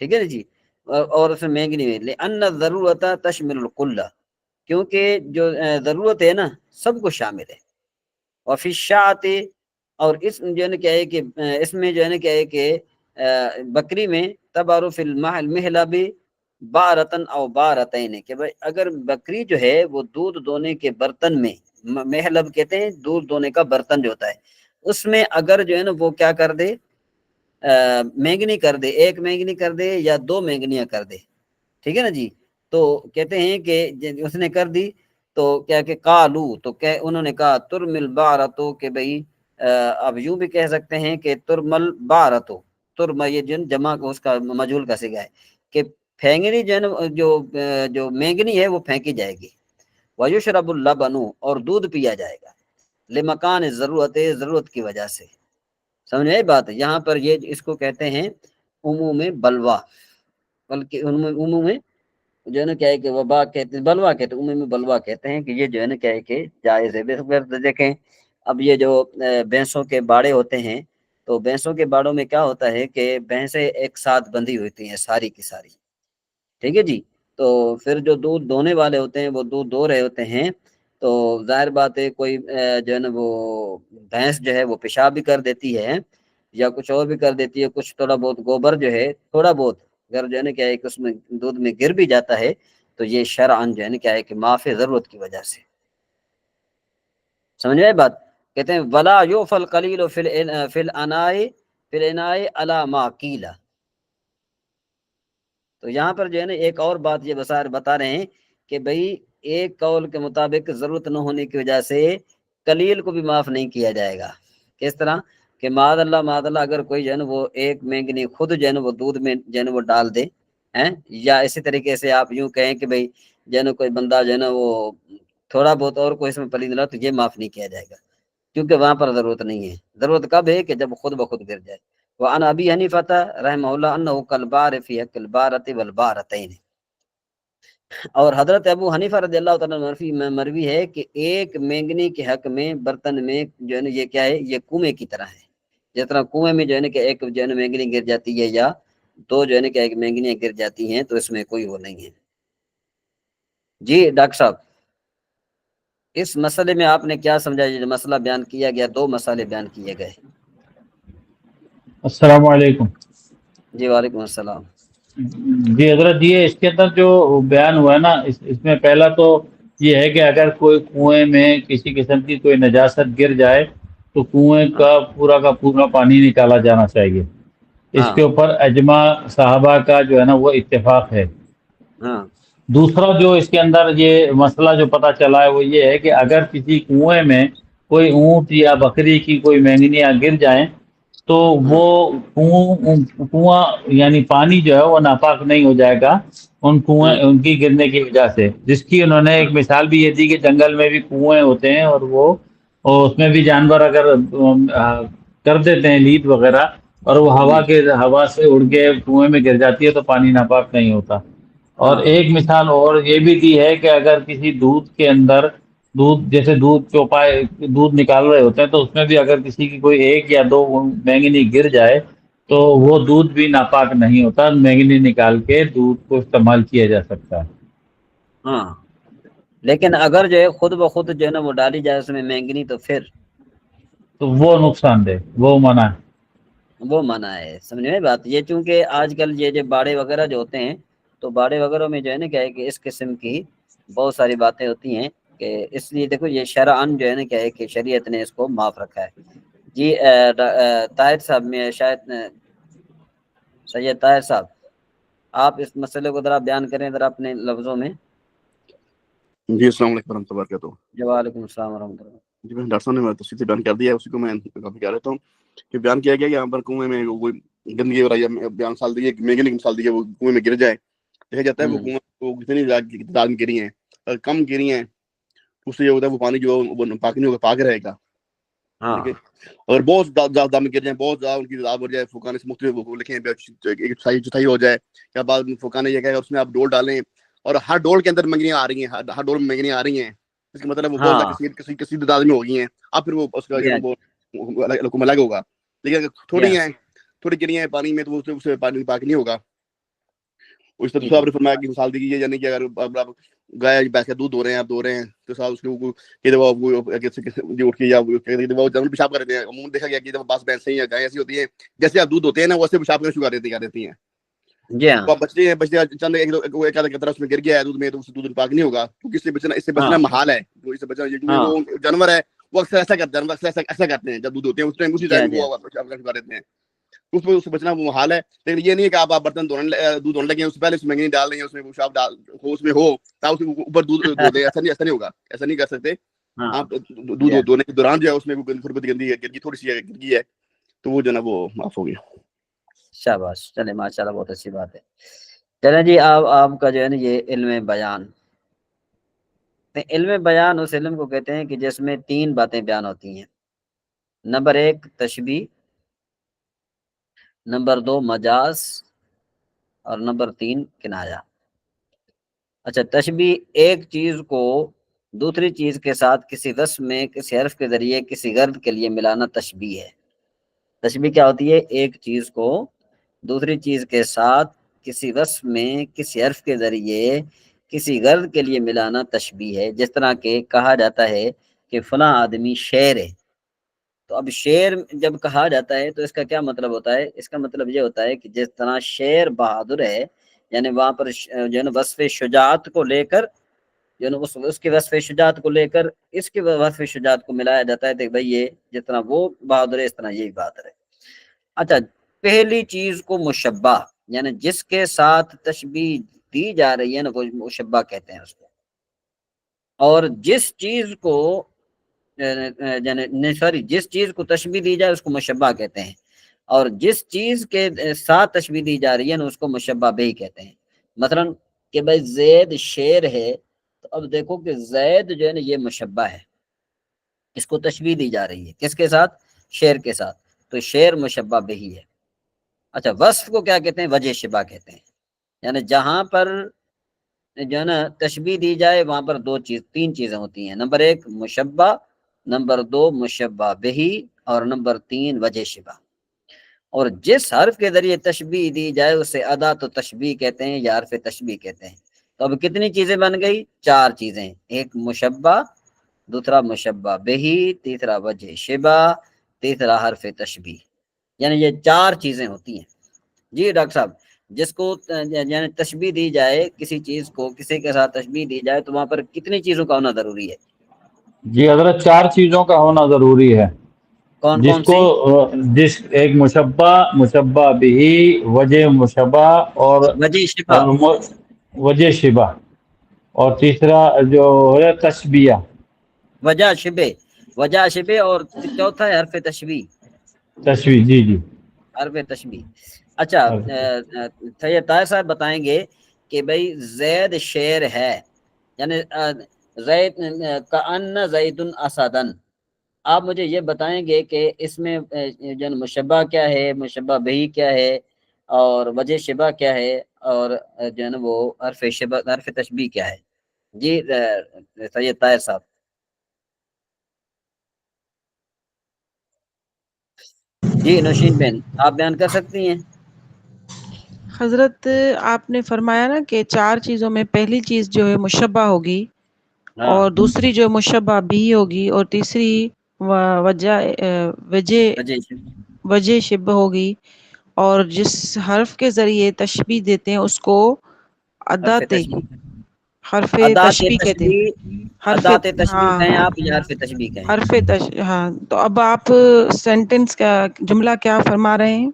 ٹھیک ہے نا جی، اور اس میں مینگنی میں لأن ضرورت تشمل القلہ، کیونکہ جو ضرورت ہے نا سب کو شامل ہے، وفی الشاۃ، اور اس جو ہے نا کیا ہے کہ اس میں جو ہے نا کیا ہے کہ بکری میں تبارف المحلب بارتن او بارتین، کہ بھائی اگر بکری جو ہے وہ دودھ دونے کے برتن میں، محلب کہتے ہیں دودھ دونے کا برتن جو ہوتا ہے، اس میں اگر جو ہے نا وہ کیا کر دے، مینگنی کر دے، ایک مینگنی کر دے یا دو مینگنیاں کر دے، ٹھیک ہے نا جی، تو کہتے ہیں کہ اس نے کر دی تو کیا کہ قالو، تو انہوں نے کہا ترمل بارتو، کہ بھئی اب یوں بھی کہہ سکتے ہیں کہ ترمل بارتو، ترم یہ جن جمع اس کا مجہول کا صیغہ ہے کہ پھینگنی جو مینگنی ہے وہ پھینکی جائے گی، وَيُشْرَبُ اللَّبَنُ، اور دودھ پیا جائے گا، لمکان ضرورت، ضرورت کی وجہ سے، سمجھ آئی بات؟ یہاں پر یہ اس کو کہتے ہیں عموم بلوا، بلکہ عموم میں جو ہے نا کیا ہے کہ وبا کہتے ہیں، بلوا کہتے ہیں، عمومی بلوا کہتے ہیں کہ یہ جو ہے نا کیا ہے کہ جائز ہے۔ دیکھیں اب یہ جو بھینسوں کے باڑے ہوتے ہیں، تو بھینسوں کے باڑوں میں کیا ہوتا ہے کہ بھینسیں ایک ساتھ بندھی ہوتی ہیں ساری کی ساری، ٹھیک ہے جی، تو پھر جو دودھ دونے والے ہوتے ہیں وہ دودھ دو رہے ہوتے ہیں، تو ظاہر بات ہے کوئی جو ہے نا وہ بھینس جو ہے وہ پیشاب بھی کر دیتی ہے یا کچھ اور بھی کر دیتی ہے، کچھ تھوڑا بہت گوبر جو ہے تھوڑا بہت اگر جو ہے نا کیا ہے کہ اس میں دودھ میں گر بھی جاتا ہے، تو یہ شرعاً جو ہے نا کیا ہے کہ معاف ضرورت کی وجہ سے، سمجھ میں بات؟ کہتے ہیں ولا یوفل قلیل فی الاناء علی ما قیل، تو یہاں پر جو ہے نا ایک اور بات یہ بتا رہے ہیں کہ بھئی ایک قول کے مطابق ضرورت نہ ہونے کی وجہ سے قلیل کو بھی معاف نہیں کیا جائے گا، کس طرح کہ معاذ اللہ اگر کوئی جو ہے نا وہ ایک مینگنی خود جو ہے نا وہ دودھ میں جو ہے نا وہ ڈال دے ہیں، یا اسی طریقے سے آپ یوں کہیں کہ بھئی جو ہے نا کوئی بندہ جو ہے نا وہ تھوڑا بہت اور کوئی اس میں پلید نہ، تو یہ معاف نہیں کیا جائے گا، کیونکہ وہاں پر ضرورت نہیں ہے، ضرورت کب ہے کہ جب خود بخود گر جائے۔ وعن ابی حنیفہ رحمہ اللہ انہ کالبار فی حق البارۃ والبارتین، اور حضرت ابو حنیفہ رضی اللہ تعالیٰ عنہ مروی ہے کہ ایک مینگنی کے حق میں برتن میں جو ہے نا یہ کیا ہے، یہ کنویں کی طرح ہے، جس طرح کنویں میں جو ہے نا کہ ایک جو ہے نا مینگنی گر جاتی ہے یا دو جو ہے نا کہ ایک مینگنیاں گر جاتی ہیں، تو اس میں کوئی وہ نہیں ہے۔ جی ڈاکٹر صاحب، اس مسئلے میں آپ نے کیا سمجھا؟ یہ جو مسئلہ بیان کیا گیا، دو مسئلے بیان کیے گئے۔ السلام علیکم۔ جی وعلیکم السلام۔ جی حضرت جی، اس کے اندر جو بیان ہوا ہے نا، اس میں پہلا تو یہ ہے کہ اگر کوئی کنویں میں کسی قسم کی کوئی نجاست گر جائے تو کنویں کا پورا پانی نکالا جانا چاہیے، اس ہاں کے اوپر اجماع صحابہ کا جو ہے نا وہ اتفاق ہے۔ ہاں دوسرا جو اس کے اندر یہ مسئلہ جو پتہ چلا ہے وہ یہ ہے کہ اگر کسی کنویں میں کوئی اونٹ یا بکری کی کوئی مینگنیاں گر جائیں تو ہاں وہ کنواں یعنی پانی جو ہے وہ ناپاک نہیں ہو جائے گا ان کی گرنے کی وجہ سے، جس کی انہوں نے ایک مثال بھی یہ دی کہ جنگل میں بھی کنویں ہوتے ہیں اور اس میں بھی جانور اگر کر دیتے ہیں لید وغیرہ اور وہ ہوا سے اڑ کے کنویں میں گر جاتی ہے تو پانی ناپاک نہیں ہوتا۔ اور ہاں ایک مثال اور یہ بھی دی ہے کہ اگر کسی دودھ کے اندر جیسے دودھ چوپائے دودھ نکال رہے ہوتے ہیں تو اس میں بھی اگر کسی کی کوئی ایک یا دو مینگنی گر جائے تو وہ دودھ بھی ناپاک نہیں ہوتا، مینگنی نکال کے دودھ کو استعمال کیا جا سکتا ہے۔ ہاں، لیکن اگر جو ہے خود بخود جو ہے نا وہ ڈالی جائے اس میں مینگنی، تو پھر تو وہ نقصان دہ، وہ منع ہے۔ وہ منع ہے، سمجھ میں بات؟ یہ چونکہ آج کل یہ جو باڑے وغیرہ جو ہوتے ہیں، تو باڑے وغیرہ میں جو ہے نا کیا ہے کہ اس قسم کی بہت ساری باتیں ہوتی ہیں کہ اس لیے دیکھو یہ شرعاً جو ہے نا کیا ہے کہ شریعت نے اس کو معاف رکھا ہے۔ جی طاہر صاحب، میں شاید سید طاہر صاحب، آپ اس مسئلے کو ذرا بیان کریں ذرا اپنے لفظوں میں۔ جی السلام علیکم ورحمۃ اللہ وبرکاتہ۔ جی وعلیکم السلام ورحمۃ اللہ۔ جی میں ڈاکٹر صاحب نے تفصیل سے بیان کر دیا ہے، اسی کو میں کافی کہہ رہتا ہوں کہ بیان کیا گیا کہ یہاں پر کنویں میں کوئی گندگی ہو رہی ہے، بیان مثال دی ہے کہ مینگنی کی مثال دی ہے، وہ کنویں میں گر جائے، دیکھا جاتا ہے وہ کنویں وہ کتنی تعداد میں گری ہیں، اگر کم گری ہیں اس سے یہ ہوتا ہے وہ پانی جو وہ پاک نہیں ہوگا، پاک رہے گا، ٹھیک ہے۔ اور بہت زیادہ میں گر جائیں، بہت زیادہ ان کی تعداد ہو جائے، فقہاء سے مختلف لکھے ہیں، ایک چوتھائی ہو جائے، یا بعد فقہاء نے یہ کہا اس میں آپ ڈول ڈالیں اور ہر ڈول کے اندر مینگنیاں آ رہی ہیں، ہر ڈول میں مینگنیاں آ رہی ہیں، اس کا مطلب وہ بہت زیادہ کسی تعداد میں ہو گئی ہیں، اب پھر وہ اس کا حکم الگ ہوگا. لیکن اگر تھوڑی ہیں تھوڑی گریاں ہیں پانی میں تو اس سے پانی پاک نہیں ہوگا. اس طرح دوسرا آپ نے فرمایا کہ مثال دی ہے یعنی کہ اگر آپ گائے بیٹھ کے دودھ دھو رہے ہیں آپ دھو رہے ہیں تو صاحب اس کے اٹھ کے یا وہ جنرل پیشاب کر دیتے ہیں. عموماً دیکھا گیا کہ جب بعض بھینسیں یا گائیں ایسی ہوتی ہیں جیسے آپ دودھ ہوتے ہیں نا ویسے پیشاب کرنا شروع کر دیتی ہیں. جی ہاں. بچتے ہیں چند ایک آدھا قطرہ اس میں گر گیا ہے دودھ میں تو اس دودھ پاک نہیں ہوگا کیونکہ اس سے بچنا محال ہے. اس سے بچنا کیونکہ وہ جانور ہے وہ اکثر ایسا کرتے ہیں ایسا کرتے ہیں جب دودھ ہوتے ہیں اس ٹائم اسی ٹائم وہ پیشاب کرنا شروع کر دیتے ہیں. اس میں اس سے بچنا وہ محال ہے. لیکن یہ نہیں ہے کہ آپ برتن دودھ دھونے لگے اس سے پہلے اس میں نہیں ڈال رہے ہیں اس میں پیشاب ڈال اس میں ہو تاکہ اس کے اوپر دودھ دھو دیں. ایسا نہیں ہوگا. ایسا نہیں کر سکتے. آپ دودھ دھونے کے دوران جو ہے اس میں گندگی گندگی تھوڑی سی گندگی ہے تو وہ جو ہے نا وہ معاف ہو گیا. شاباش. چلے ماشاءاللہ بہت اچھی بات ہے. چلیں جی آپ کا جو ہے نا یہ علم بیان. علم بیان اس علم کو کہتے ہیں کہ جس میں 3 باتیں بیان ہوتی ہیں. نمبر 1 تشبیہ, نمبر 2 مجاز اور نمبر 3 کنایا. اچھا, تشبیہ ایک چیز کو دوسری چیز کے ساتھ کسی وصف میں کسی حرف کے ذریعے کسی غرض کے لیے ملانا تشبیہ ہے. تشبیہ کیا ہوتی ہے؟ ایک چیز کو دوسری چیز کے ساتھ کسی وصف میں کسی حرف کے ذریعے کسی غرض کے لیے ملانا تشبیہ ہے. جس طرح کہ کہا جاتا ہے کہ فلاں آدمی شیر ہے. تو اب شیر جب کہا جاتا ہے تو اس کا کیا مطلب ہوتا ہے؟ اس کا مطلب یہ ہوتا ہے کہ جس طرح شیر بہادر ہے یعنی وہاں پر جو ہے نا وصف شجاعت کو لے کر جو ہے نا اس کے وصف شجاعت کو لے کر اس کے وصف شجاعت کو ملایا جاتا ہے کہ بھائی یہ جس طرح وہ بہادر ہے اس طرح یہ بہادر ہے. اچھا, پہلی چیز کو مشبہ یعنی جس کے ساتھ تشبیہ دی جا رہی ہے نا وہ مشبہ کہتے ہیں اس کو. اور جس چیز کو جس چیز کو تشبیہ دی جائے اس کو مشبہ کہتے ہیں. اور جس چیز کے ساتھ تشبیہ دی جا رہی ہے نا اس کو مشبہ بہی کہتے ہیں. مثلا کہ بھائی زید شیر ہے تو اب دیکھو کہ زید جو ہے نا یہ مشبہ ہے, اس کو تشبیہ دی جا رہی ہے کس کے ساتھ؟ شیر کے ساتھ. تو شیر مشبہ بہی ہے. اچھا, وصف کو کیا کہتے ہیں؟ وجہ شبہ کہتے ہیں. یعنی جہاں پر جو ہے نا تشبیہ دی جائے وہاں پر 3 چیزیں ہوتی ہیں. نمبر 1 مشبہ, نمبر 2 مشبہ بہی اور نمبر 3 وجہ شبہ. اور جس حرف کے ذریعے تشبیہ دی جائے اسے ادات و تشبیہ کہتے ہیں یا حرف تشبیہ کہتے ہیں. تو اب کتنی چیزیں بن گئی؟ 4 چیزیں. ایک مشبہ, دوسرا مشبہ بہی, تیسرا وجہ شبہ, تیسرا حرف تشبیہ. یعنی یہ 4 چیزیں ہوتی ہیں. جی ڈاکٹر صاحب, جس کو یعنی تشبیہ دی جائے کسی چیز کو کسی کے ساتھ تشبیہ دی جائے تو وہاں پر کتنی چیزوں کا ہونا ضروری ہے؟ جی حضرت 4 چیزوں کا ہونا ضروری ہے. کون جس کون کو سی؟ ایک مشبہ بہی, وجہ مشبہ اور وجہ شبہ, وجہ شبہ, اور تیسرا جو ہے تشبیہ. وجہ شبہ اور چوتھا ہے حرف تشبیہ. جی جی حرف تشبیہ. اچھا, سید طاہر صاحب بتائیں گے کہ بھائی زید شیر ہے یعنی زید کأن زید اسدن. آپ مجھے یہ بتائیں گے کہ اس میں جو مشبہ کیا ہے, مشبہ بہی کیا ہے اور وجہ شبہ کیا ہے اور جو ہے نا وہ حرف تشبیہ کیا ہے؟ جی سید طاہر صاحب. جی نوشین بہن آپ بیان کر سکتی ہیں. حضرت آپ نے فرمایا نا کہ 4 چیزوں میں پہلی چیز جو ہے مشبہ ہوگی اور دوسری جو مشبہ بھی ہوگی اور تیسری وجہ شبہ ہوگی اور جس حرف کے ذریعے تشبیہ دیتے ہیں اس کو ادات تشبیہ کہتے ہیں. ادات تشبیہ کہیں آپ یا حرف تشبیہ کہیں؟ ہاں, تو اب آپ سینٹنس کا جملہ کیا فرما رہے ہیں؟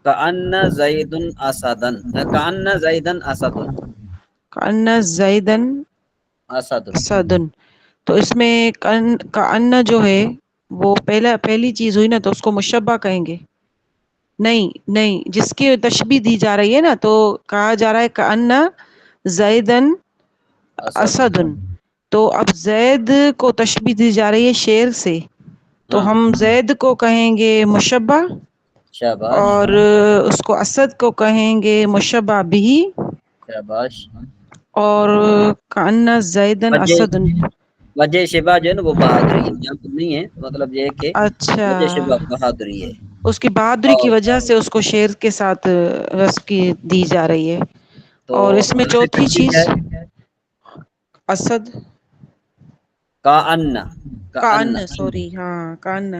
کأن زید اسدن, کأن زیدن اسدن, کأن زیدن اسدن. تو اس میں کأن جو ہے وہ پہلی چیز ہوئی نا تو اس کو مشبہ کہیں گے. نہیں, جس کی تشبیہ دی جا رہی ہے نا تو کہا جا رہا ہے کأن زیدن اسدن. تو اب زید کو تشبیہ دی جا رہی ہے شیر سے تو ہم زید کو کہیں گے مشبہ اور اس کو اسد کو کہیں گے مشبہ بھی اور کأن زیدن اسدن وجہ شبہ جو ہے نا وہ بہادری ہے، یہاں پر نہیں ہے، مطلب یہ ہے کہ اچھا، وجہ شبہ بہادری ہے۔ اس کی بہادری کی اور وجہ سے اس کو شیر کے ساتھ رس کی دی جا رہی ہے۔ تو اور اس میں حرف چوتھی تشبیہ چیز ہے اسد کأن، کان، کأن۔ سوری، ہاں کان،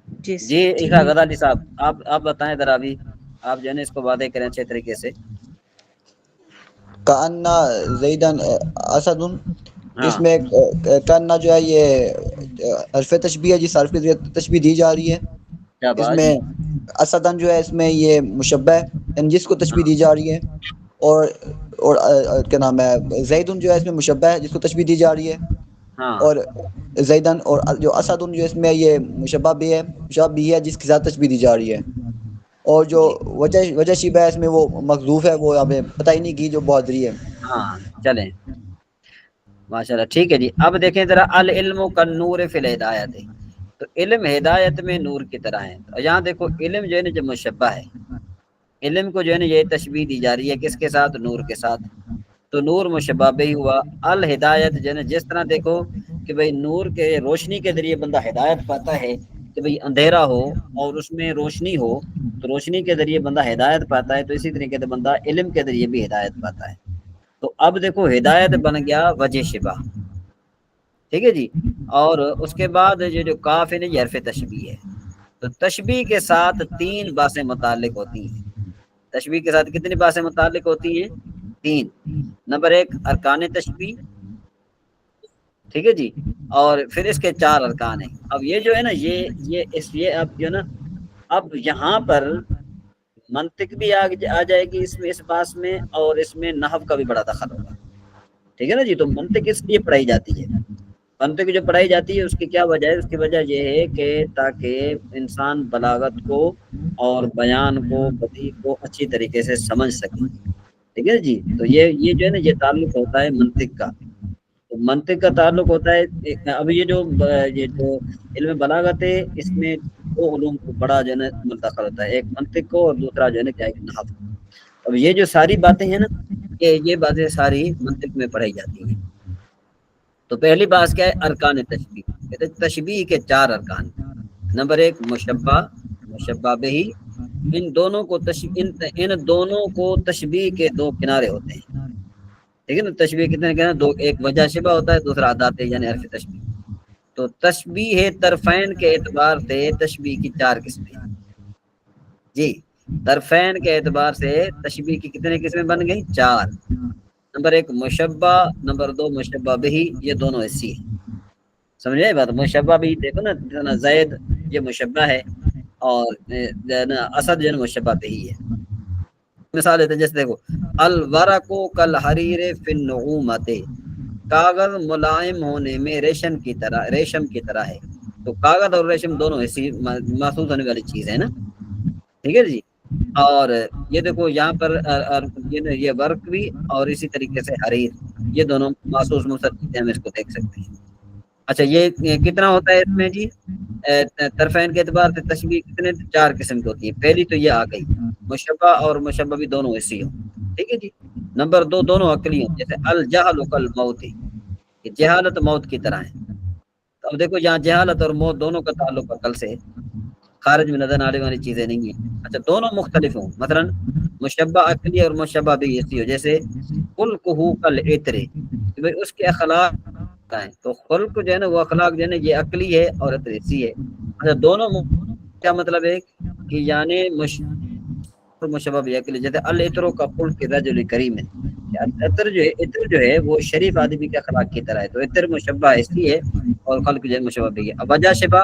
جی جیسے عیسیٰ ٹھیک۔ غزالی صاحب، آپ بتائیں ذرا، ابھی آپ جو ہے نا اس کو واضح کریں اچھے طریقے سے۔ کأن زیدن اسد، ہاں اس میں کأن جو ہے یہ حرف تشبیہ ہے، جس حرف کی تشبیہ دی جا رہی ہے۔ کیا اس بات میں اسدن جو ہے اس میں یہ مشبہ ہے، یعنی جس کو تشبیہ دی جا رہی ہے، اور کیا نام ہے زیدن جو ہے اس میں مشبہ ہے جس کو تشبیہ دی جا رہی ہے، ہاں اور زیدن اور جو اسدن جو اس میں یہ مشبہ بھی ہے جس کے ساتھ تشبیہ دی جا رہی ہے، اور جو جی وجہ شبہ ہے اس میں وہ مخذوف ہے، وہ ہمیں پتہ ہی نہیں کی جو بہادری ہے۔ ہاں چلیں ماشاءاللہ، ٹھیک ہے جی۔ اب دیکھیں ذرا، العلم کالنور فی الہدایت، تو علم ہدایت میں نور کی طرح ہے۔ اور یہاں دیکھو علم جو ہے نا جو مشبہ ہے، علم کو جو ہے نا یہ تشبیہ دی جا رہی ہے کس کے ساتھ؟ نور کے ساتھ، تو نور مشبہ بھی ہوا۔ الہدایت جو ہے نا جس طرح دیکھو کہ بھئی نور کے روشنی کے ذریعے بندہ ہدایت پاتا ہے، کہ بھئی اندھیرا ہو اور اس میں روشنی ہو تو روشنی کے ذریعے بندہ ہدایت پاتا ہے، تو اسی طریقے سے بندہ علم کے ذریعے بھی ہدایت پاتا ہے۔ تو اب دیکھو ہدایت بن گیا وجہ شبہ، ٹھیک ہے جی۔ اور اس کے بعد یہ جو کاف ہے نا یہ حرف تشبیہ ہے، تو تشبیہ کے ساتھ 3 باتیں متعلق ہوتی ہیں۔ تشبیہ کے ساتھ کتنی باتیں متعلق ہوتی ہیں؟ 3۔ نمبر 1 ارکان تشبیہ، ٹھیک ہے جی، اور پھر اس کے 4 ارکان ہیں۔ اب یہ جو ہے نا یہ اب جو ہے نا، اب یہاں پر منطق بھی آ جائے گی اس بات میں، اور اس میں نحو کا بھی بڑا دخل ہوگا، ٹھیک ہے نا جی۔ تو منطق اس لیے پڑھائی جاتی ہے، منطق جو پڑھائی جاتی ہے اس کی کیا وجہ ہے؟ اس کی وجہ یہ ہے کہ تاکہ انسان بلاغت کو اور بیان کو، بدیع کو اچھی طریقے سے سمجھ سکے، ٹھیک ہے جی۔ تو یہ جو ہے نا یہ تعلق ہوتا ہے منطق کا، تو منطق کا تعلق ہوتا ہے۔ اب یہ جو علم بلاغت ہے، اس میں 2 علوم کو بڑا جو ہے نا منتقل ہوتا ہے، ایک منطق کو اور دوسرا جو ہے نا کیا ہے نحو۔ اب یہ جو ساری باتیں ہیں نا، یہ باتیں ساری منطق میں پڑھائی جاتی ہیں۔ تو پہلی بات کیا ہے؟ ارکان تشبیہ، کہتے ہیں تشبیہ کے 4 ارکان۔ نمبر 1 مشبہ، مشبہ بہی، ان دونوں کو تشبیہ کے 2 کنارے ہوتے ہیں، ٹھیک ہے نا۔ تشبیہ کتنے کہنا؟ 2، ایک وجہ شبہ ہوتا ہے، دوسرا ادات یعنی حرف تشبیہ۔ تو تشبیہ طرفین کے اعتبار سے تشبیہ کی 4 قسمیں جی، طرفین کے اعتبار سے تشبیہ کی کتنے قسمیں بن گئی؟ 4۔ نمبر 1 مشبہ، نمبر 2 مشبہ بہی، یہ دونوں ایسی ہیں، سمجھے بات؟ مشبہ بھی دیکھو نا زید یہ مشبہ ہے، اور اسد جو ہے مشبہ بہی ہے۔ مثال دیتے ہیں، جیسے دیکھو الورق کالحریر فی النعومۃ، کاغذ ملائم ہونے میں ریشم کی طرح ہے۔ تو کاغذ اور ریشم دونوں ایسی محسوس ہونے والی چیز ہے نا، ٹھیک ہے جی۔ اور یہ دیکھو یہاں پر یہ ورق بھی اور اسی طریقے سے حریر، یہ دونوں محسوس چیزیں ہم اس کو دیکھ سکتے ہیں۔ اچھا یہ کتنا ہوتا ہے اس میں جی؟ طرفین کے اعتبار سے تشبیہ کتنے؟ 4 قسم کی ہوتی ہے۔ پہلی تو یہ آ گئی مشبہ اور مشبہ بھی دونوں ایسی ہوں، ٹھیک ہے جی۔ نمبر 2 دونوں عقلی ہوں، جیسے الجہل کالموت، کہ جہالت موت کی طرح ہے۔ تو اب دیکھو یہاں جہالت اور موت دونوں کا تعلق عقل سے، خارج میں نظر آنے والی چیزیں نہیں ہیں۔ اچھا دونوں مختلف ہوں، مثلا مشبہ عقلی اور مشبہ بھی ایسی ہو، جیسے خلقہ کالعطر، کہ بھئی اس کے اخلاق ہیں، تو خلق جو ہے نا وہ اخلاق جو ہے نا یہ عقلی ہے اور عطر ایسی ہے۔ اچھا دونوں کیا مطلب ہے کہ یعنی مشبہ بھی عقلی، جیسے العطر کا خلق رجل کریم ہے، عطر جو ہے وہ شریف آدمی کے اخلاق کی طرح ہے، تو عطر مشبہ ایسی ہے اور خلق جو ہے مشبہ بھی ہے۔ اب وجہ شبہ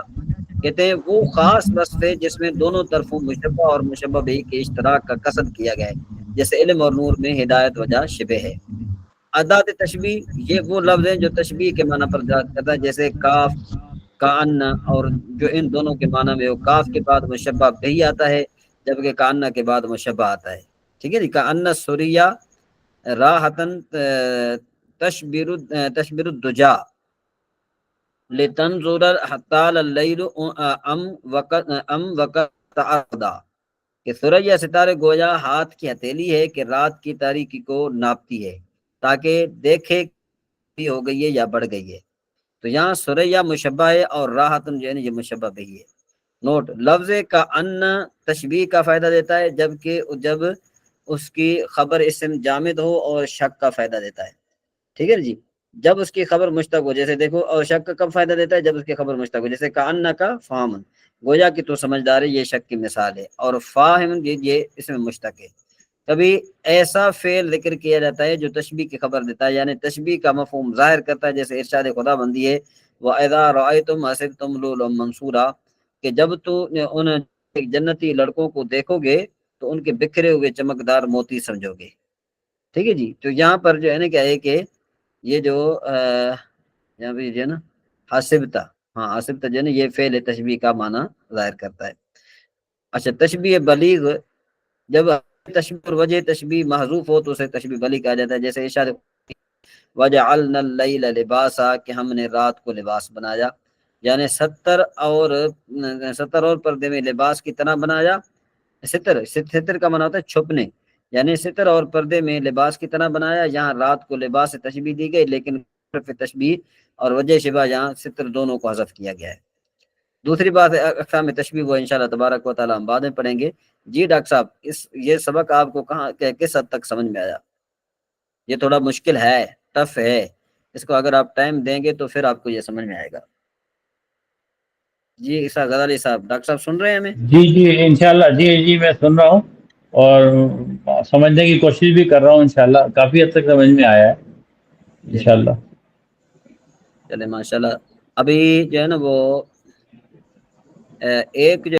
کہتے ہیں وہ خاص وصف ہے جس میں دونوں طرفوں مشبہ اور مشبہ بھی کے اشتراک کا قصد کیا گیا ہے، جیسے علم اور نور میں ہدایت وجہ شبہ ہے۔ ادات تشبیہ یہ وہ لفظ ہیں جو تشبیہ کے معنی پر کرتا ہے، جیسے کاف، کان، اور جو ان دونوں کے معنی میں ہو، کاف کے بعد مشبہ بھی آتا ہے جبکہ کان کے بعد مشبہ آتا ہے، ٹھیک ہے جی۔ کان سوریہ راحتن تشبیر الدجا لتنظر حتال اللیل ام وقت تعدا، کہ سوریا ستارے گویا ہاتھ کی ہتھیلی ہے کہ رات کی تاریکی کو ناپتی ہے تاکہ دیکھے ہو گئی ہے یا بڑھ گئی ہے۔ تو یہاں سریا مشبہ ہے اور راحتن جو ہے نا یہ مشبہ بھی ہے. نوٹ لفظ کا ان تشبیہ کا فائدہ دیتا ہے جب اس کی خبر اسم جامد ہو اور شک کا فائدہ دیتا ہے. ٹھیک ہے جی. جب اس کی خبر مشتق ہو جیسے دیکھو, اور شک کا کب فائدہ دیتا ہے جب اس کی خبر مشتق ہو, جیسے کا ان کا فہمن گویا کہ تو سمجھدار ہے, یہ شک کی مثال ہے. اور فاہم یہ اس میں مشتق ہے. کبھی ایسا فعل ذکر کیا جاتا ہے جو تشبیہ کی خبر دیتا ہے, یعنی تشبیہ کا مفہوم ظاہر کرتا ہے, جیسے ارشاد خدا بندی ہے وَإِذَا رَأَيْتُمْ حَسِبْتُمْ لُؤْلُؤًا مَنْثُورًا, کہ جب تو ان جنتی لڑکوں کو دیکھو گے تو ان کے بکھرے ہوئے چمکدار موتی سمجھو گے. ٹھیک ہے جی. تو یہاں پر جو ہے نا کیا ہے کہ یہ جو یہاں پہ جو ہے نا حاسبتا, ہاں حاسبتا جو ہے نا یہ فعل تشبیہ کا معنی ظاہر کرتا ہے. اچھا تشبیہ بلیغ, جب تشبیہ اور وجہ تشبیہ محذوف ہو تو اسے تشبیہ بلیغ کہا جاتا ہے, جیسے ارشاد وَجَعَلْنَا اللَّيْلَ لِبَاسًا, کہ ہم نے رات کو لباس بنایا, یعنی ستر اور پردے میں لباس کی طرح بنایا. ستر کا معنی ہوتا ہے چھپنے, یعنی ستر اور پردے میں لباس کی طرح بنایا. یہاں رات کو لباس سے تشبیہ دی گئی, لیکن تشبیہ اور وجہ شبہ یہاں ستر دونوں کو حذف کیا گیا ہے. دوسری بات ہے اقسام تشبیہ, وہ انشاءاللہ تبارک و تعالی ہم بعد میں پڑھیں گے. جی ڈاکٹر صاحب, یہ سبق آپ کو کس حد تک سمجھ میں آیا؟ یہ تھوڑا مشکل ہے, ٹف ہے, اس کو اگر آپ ٹائم دیں گے تو پھر آپ کو یہ سمجھ میں آئے گا. جی عیسیٰ غزالی صاحب, ڈاکٹر صاحب سن رہے ہیں ہمیں؟ جی انشاءاللہ, جی میں سن رہا ہوں اور سمجھنے کی کوشش بھی کر رہا ہوں. انشاءاللہ کافی حد تک سمجھ میں آیا ہے انشاءاللہ. چلے ماشاءاللہ. ابھی جو ہے نا وہ ایک جو